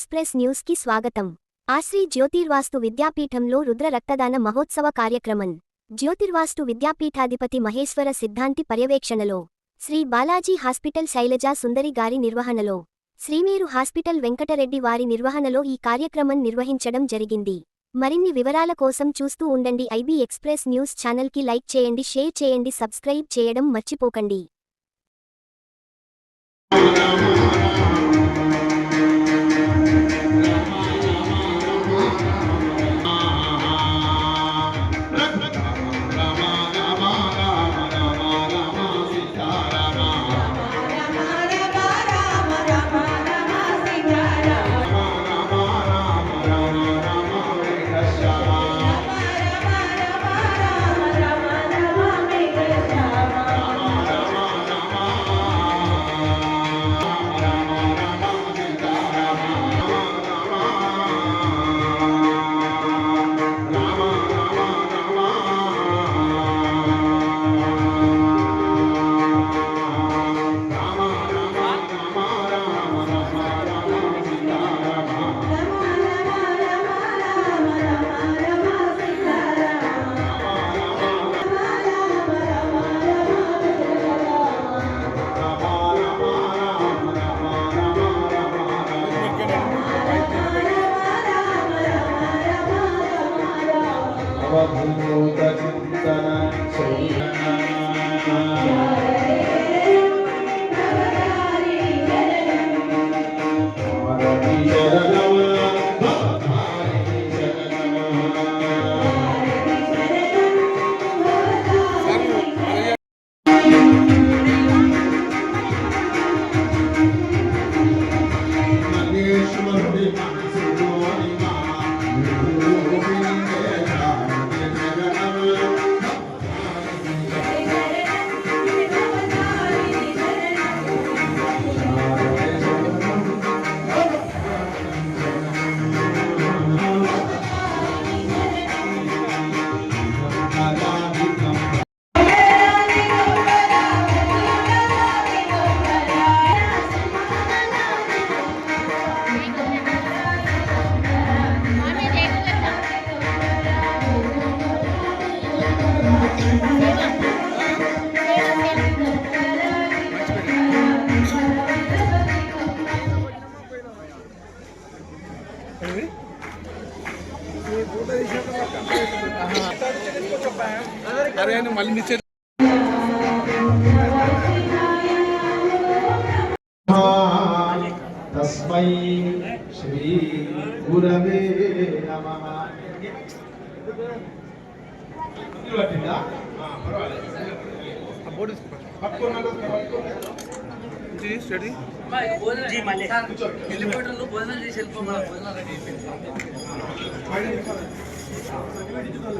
Express news కి స్వాగతం. ఆశ్రీ జ్యోతిర్వాస్తు విద్యాపీఠంలో రుద్ర రక్తదాన మహోత్సవ కార్యక్రమం. జ్యోతిర్వాస్తు విద్యాపీఠాధిపతి మహేశ్వర సిద్ధాంతి పర్యవేక్షణలో, శ్రీ బాలాజీ హాస్పిటల్ శైలజా సుందరి గారి నిర్వహణలో, శ్రీమేరు హాస్పిటల్ వెంకటరెడ్డి వారి నిర్వహణలో ఈ కార్యక్రమం నిర్వహించడం జరిగింది. మరిన్ని వివరాల కోసం చూస్తూ ఉండండి. ఐబీ ఎక్స్ప్రెస్ న్యూస్ ఛానల్ కి లైక్ చేయండి, షేర్ చేయండి, సబ్స్క్రైబ్ చేయడం మర్చిపోకండి. तस्मै श्री गुरवे नमः.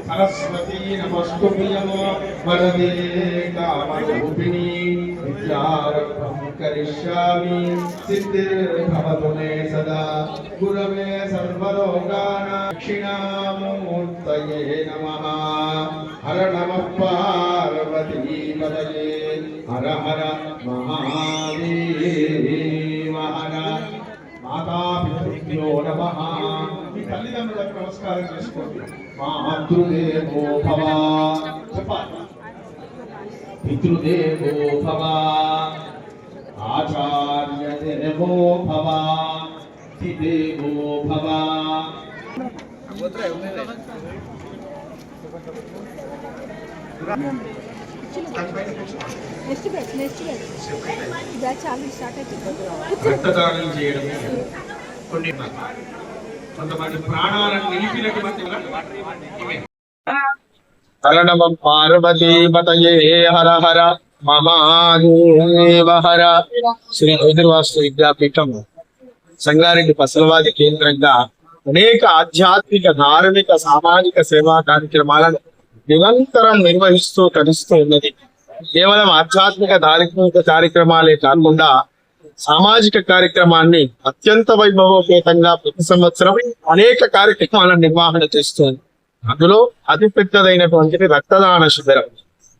सरस्वती नमस्तुभ्यं वरदे कामरूपिणी विद्यारम्भं करिष्यामि सिद्धिर्भवतु मे सदा. गुरवे सर्वलोकानां दक्षिणामूर्तये नमः. हर नमः पार्वतीपतये हर हर महादेव हर. मातापितृभ्यो नमः. మీ తల్లిదండ్రులకు నమస్కారం చేసుకోండి. మాతృదేవో భవ, పితృదేవో భవ, ఆచార్య దేవో భవ, దేవో భవ. రక్తదానం చేయడం కొన్ని కొంతమంది ప్రాణాలను నిలిపినటువంటి హర నమః పార్వతీపతయే హర హర మహాదేవ హర. శ్రీ జ్యోతిర్వాస్తు విద్యాపీఠం సంగారెడ్డి పసలవాది కేంద్రంగా అనేక ఆధ్యాత్మిక, ధార్మిక, సామాజిక సేవా కార్యక్రమాలను నిరంతరం నిర్వహిస్తూ తరిస్తూ ఉన్నది. కేవలం ఆధ్యాత్మిక, ధార్మిక కార్యక్రమాలే కాకుండా సామాజిక కార్యక్రమాన్ని అత్యంత వైభవోపేతంగా ప్రతి సంవత్సరం అనేక కార్యక్రమాలను నిర్వహణ చేస్తుంది. అందులో అతి పెద్దదైనటువంటిది రక్తదాన శిబిరం,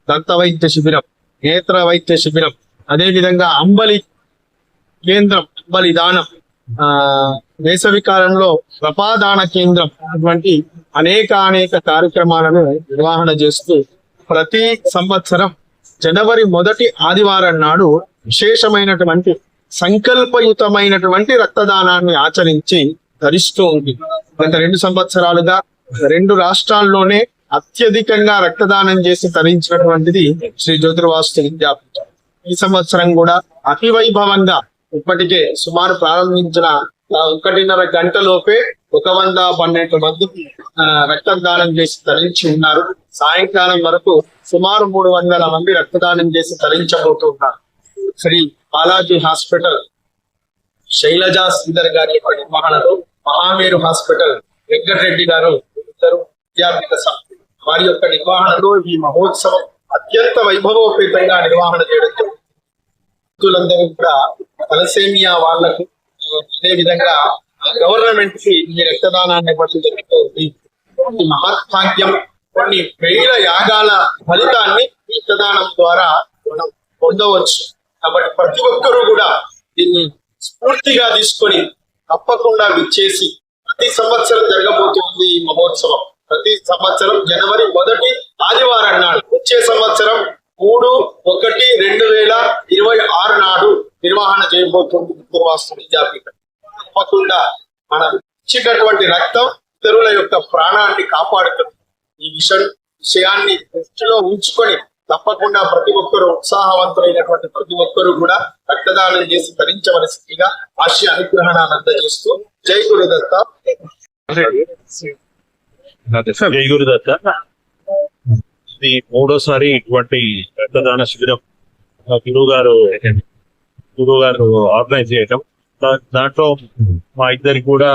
దంత వైద్య శిబిరం, నేత్ర వైద్య శిబిరం, అదే విధంగా అంబలి కేంద్రం, అంబలి దానం, వేసవి కాలంలో ప్రపాదాన కేంద్రం అటువంటి అనేక కార్యక్రమాలను నిర్వహణ చేస్తూ ప్రతి సంవత్సరం జనవరి మొదటి ఆదివారం నాడు విశేషమైనటువంటి సంకల్పయుతమైనటువంటి రక్తదానాన్ని ఆచరించి ధరిస్తూ ఉంది. గత 2 సంవత్సరాలుగా 2 రాష్ట్రాల్లోనే అత్యధికంగా రక్తదానం చేసి తరించినటువంటిది శ్రీ జ్యోతిర్వాస్తు విద్యాపీఠం. ఈ సంవత్సరం కూడా అతి వైభవంగా ఇప్పటికే సుమారు ప్రారంభించిన 1.5 గంటలోపే 112 మందికి రక్తదానం చేసి తరించి ఉన్నారు. సాయంకాలం వరకు సుమారు 300 మంది రక్తదానం చేసి తరించబోతున్నారు. శ్రీ బాలాజీ హాస్పిటల్ శైలజా శ్రీధర్ గారి యొక్క నిర్వహణలో, మహామేరు హాస్పిటల్ వెంకటరెడ్డి గారు ఇద్దరు విద్యాపీఠ సభ్యులు వారి యొక్క నిర్వహణలో ఈ మహోత్సవం అత్యంత వైభవోపేతంగా నిర్వహణ చేయడం జరుగుతుంది. భక్తులందరూ కూడా తలసేమియా వాళ్లకు అదే విధంగా గవర్నమెంట్ కి ఈ రక్తదానాన్ని ఇవ్వడం జరుగుతుంది. ఈ మహత్భాగ్యం కొన్ని వేల యాగాల ఫలితాన్ని రక్తదానం ద్వారా మనం పొందవచ్చు. కాబట్టి ప్రతి ఒక్కరూ కూడా దీన్ని స్ఫూర్తిగా తీసుకొని తప్పకుండా విచ్చేసి ప్రతి సంవత్సరం జరగబోతుంది ఈ మహోత్సవం. ప్రతి సంవత్సరం జనవరి మొదటి ఆదివారం నాడు, వచ్చే సంవత్సరం 3/1/2026 నాడు నిర్వహణ చేయబోతుంది జ్యోతిర్వాస్తు విద్యాపీఠం. తప్పకుండా మనం ఇచ్చేటటువంటి రక్తం ఇతరుల యొక్క ప్రాణాన్ని కాపాడుతుంది. ఈ విషయాన్ని దృష్టిలో ఉంచుకొని తప్పకుండా ప్రతి ఒక్కరూ ఉత్సాహవంతులైనటువంటి ప్రతి ఒక్కరూ కూడా రక్తదానం చేసి తరించవలసిందిగా ఆశయ అనుగ్రహణాన్ని అందజేస్తూ జై గురుదత్త. జై గురుదత్త. ఇది 3వసారి ఇటువంటి రక్తదాన శిబిరం గురువు గారు ఆర్గనైజ్ చేయటం. దాంట్లో మా ఇద్దరికి కూడా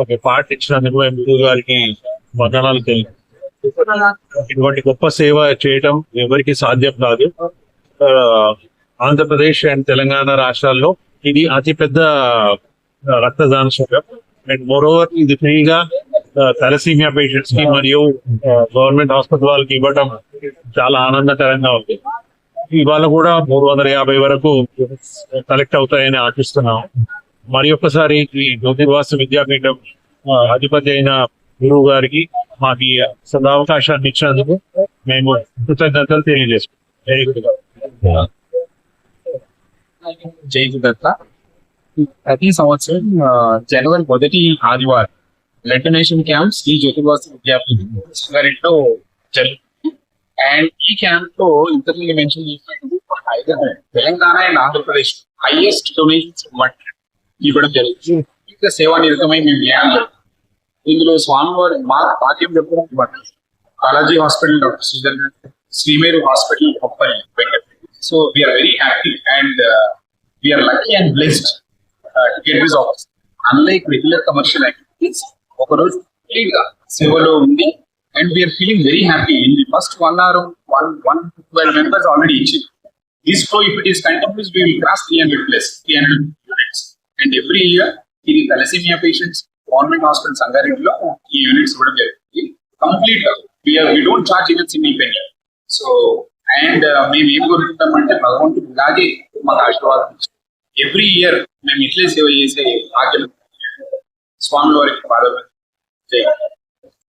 ఒక పార్ట్ ఇచ్చినందుకు మేము గురువు గారికి వందనాలు తెలియదు. ఇటువంటి గొప్ప సేవ చేయటం ఎవరికి సాధ్యం కాదు. ఆంధ్రప్రదేశ్ అండ్ తెలంగాణ రాష్ట్రాల్లో ఇది అతిపెద్ద రక్తదాన శిబిరం. అండ్ మోరోవర్ ఇది ఫ్రీగా థాలసీమియా పేషెంట్స్ కి మరియు గవర్నమెంట్ హాస్పిటల్ వాళ్ళకి ఇవ్వటం చాలా ఆనందకరంగా ఉంది. ఇవాళ కూడా 350 వరకు కలెక్ట్ అవుతాయని ఆశిస్తున్నాం. మరి ఒక్కసారి ఈ జ్యోతిర్వాస్తు విద్యాపీఠం అధిపతి అయిన గురువు గారికి మాకు ఈ సదావకాశాన్ని ఇచ్చినందుకు మేము కృతజ్ఞతలు తెలియజేసుకుంటాం. జై గురుదత్త. ప్రతి సంవత్సరం జనవరి మొదటి ఆదివారం బ్లడ్ డొనేషన్ క్యాంప్స్ ఈ జ్యోతిర్వాస్తు విద్యాపీఠం సంగారెడ్డిలో జరుగుతుంది. అండ్ ఈ క్యాంప్ లో ఇంతకుముందు మెన్షన్ చేసినట్టు Telangana and Andhra Pradesh highest donations ఇవ్వడం జరుగుతుంది. ఇంకా సేవానిరతమై మేము చేయాలి. ఇందులో స్వామివారి మా పాఠ్యం చెప్పడం Balaji hospital doctor Sridhar, Srimeru hospital Koppalli Venkatareddy. So we are very happy and we are lucky and blessed to get this offers. Unlike regular commercial activities ఒకరోజు కంప్లీట్ గా సేవలో ఉంది. And we are feeling very happy. In the first 1 hour 112 members already achieved. This flow, if it is continuous, we will cross 300 units. And every year, in thalassemia patients, government hospital Sangareddy ఈ units ఇవ్వడం జరుగుతుంది. Complete గా we don't charge even single penny. So and మేము ఏం కోరుకుంటామంటే భగవంతుడు ఇలాగే మాకు ఆశీర్వాదం ఎవ్రీ ఇయర్ మేము ఇట్లే సేవ చేసే ఆజ్ఞలు స్వామి వారికి పాదం. జై